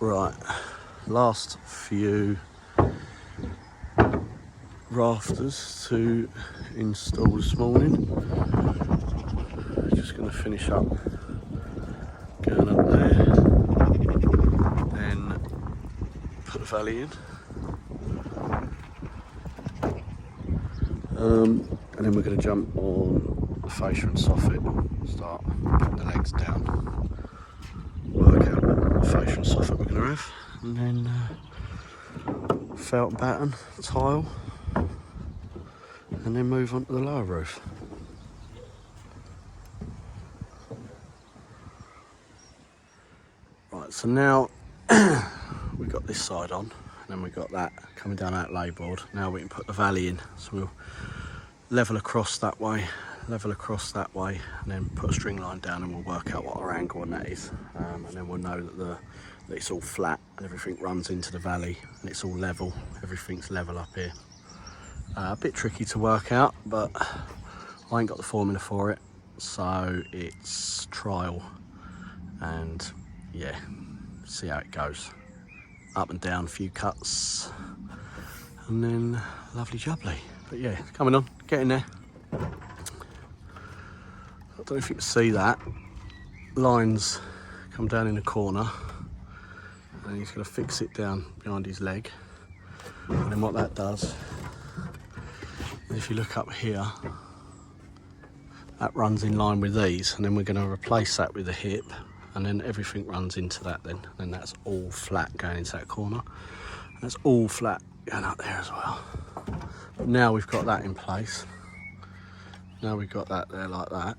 Right, last few rafters to install this morning. Just going to finish up going up there, then put the valley in, and then we're going to jump on the fascia and soffit, start putting the legs down, work out what fascia and soffit we're going to have, and then felt batten, tile, and then move on to the lower roof. Right, so now we've got this side on, and then we've got that coming down that lay board. Now we can put the valley in, so we'll level across that way, and then put a string line down, and we'll work out what our angle on that is, and then we'll know that it's all flat and everything runs into the valley and it's all level. Everything's level up here. A bit tricky to work out, but I ain't got the formula for it, so it's trial and yeah, see how it goes. Up and down, a few cuts, and then lovely jubbly. But yeah, coming on, getting there. I don't know if you can see that. Lines come down in the corner, and he's going to fix it down behind his leg. And then what that does, if you look up here, that runs in line with these, and then we're going to replace that with the hip, and then everything runs into that then, and that's all flat going into that corner, and that's all flat going up there as well. But now we've got that in place, now we've got that there like that,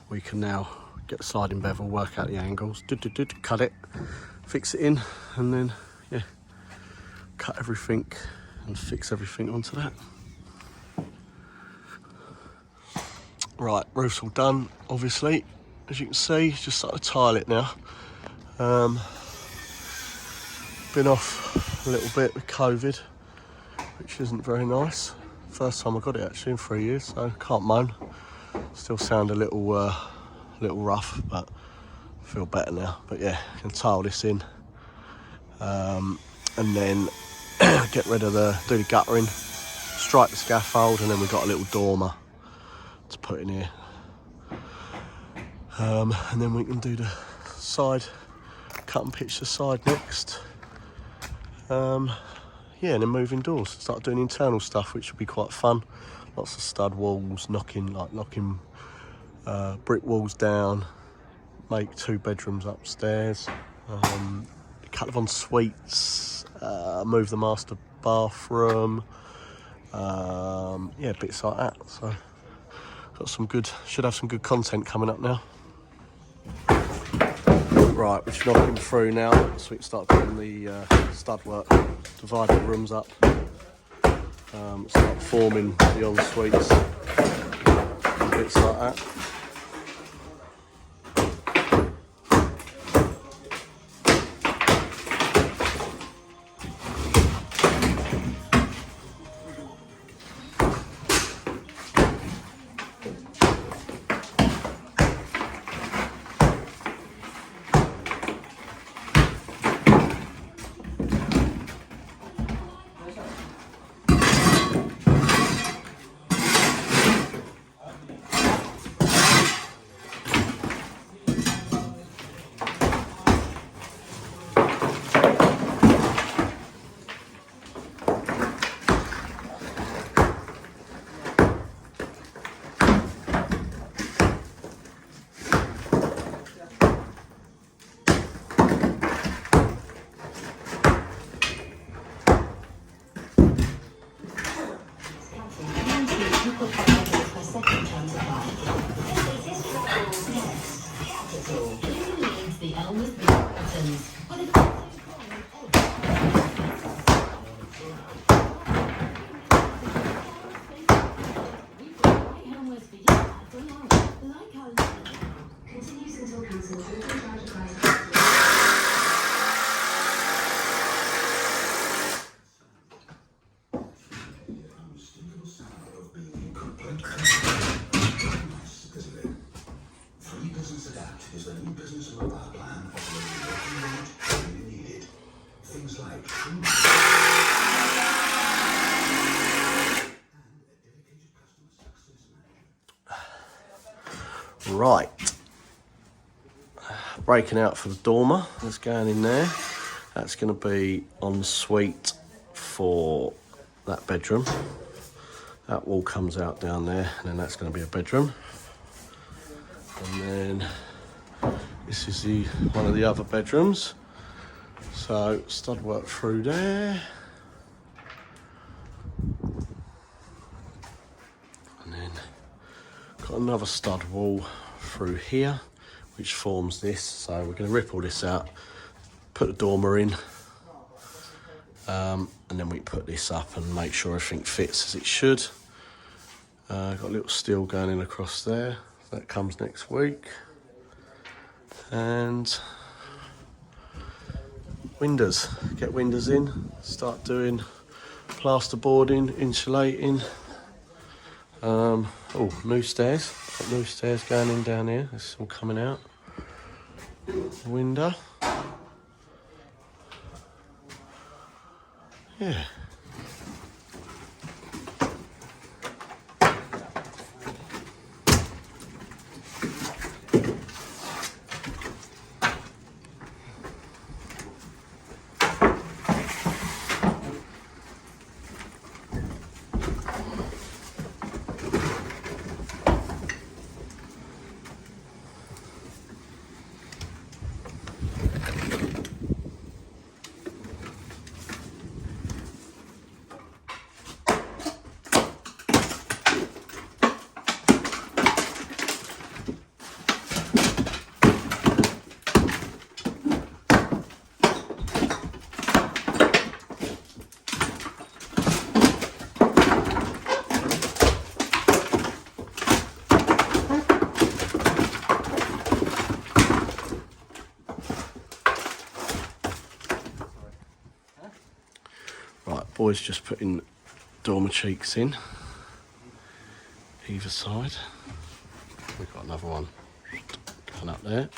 we can now get the sliding bevel, work out the angles, cut it, fix it in, and then yeah, cut everything and fix everything onto that. Right, roof's all done, obviously. As you can see, just started to tile it now. Been off a little bit with COVID, which isn't very nice. First time I got it actually in 3 years, so can't moan. Still sound a little rough, but I feel better now. But yeah, can tile this in, and then get rid of do the guttering, stripe the scaffold, and then we've got a little dormer to put in here. And then we can do the side, cut and pitch the side next. Yeah, and then move indoors, start doing internal stuff, which will be quite fun. Lots of stud walls, knocking brick walls down, make 2 bedrooms upstairs, a couple of en-suites, move the master bathroom, yeah, bits like that. So got should have some good content coming up now. Right, we're just knocking through now, so we can start doing the stud work, divide the rooms up, start forming the en-suites and bits like that. Business Adapt is the new business mobile plan offering Right. Breaking out for the dormer. That's going in there. That's going to be en suite for that bedroom. That wall comes out down there, and then that's going to be a bedroom. And then this is one of the other bedrooms. So stud work through there. And then got another stud wall through here, which forms this. So we're going to rip all this out, put the dormer in, and then we put this up and make sure everything fits as it should. Got a little steel going in across there. That comes next week. And windows. Get windows in. Start doing plasterboarding, insulating. Oh, new stairs. Got new stairs going in down here. This is all coming out. Window. Yeah. Right, boys just putting dormer cheeks in either side. We've got another one going up there.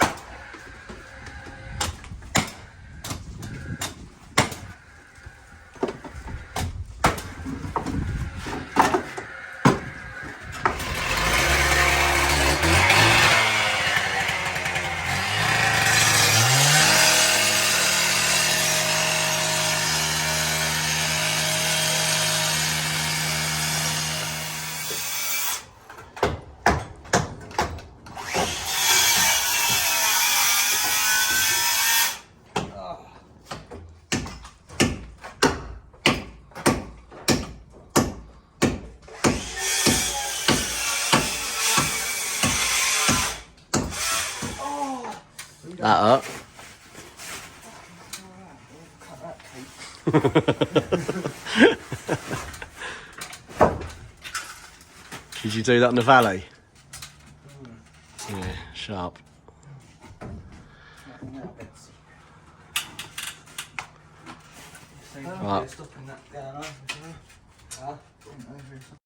That up. Did you do that in the valley? Yeah, sharp. Right.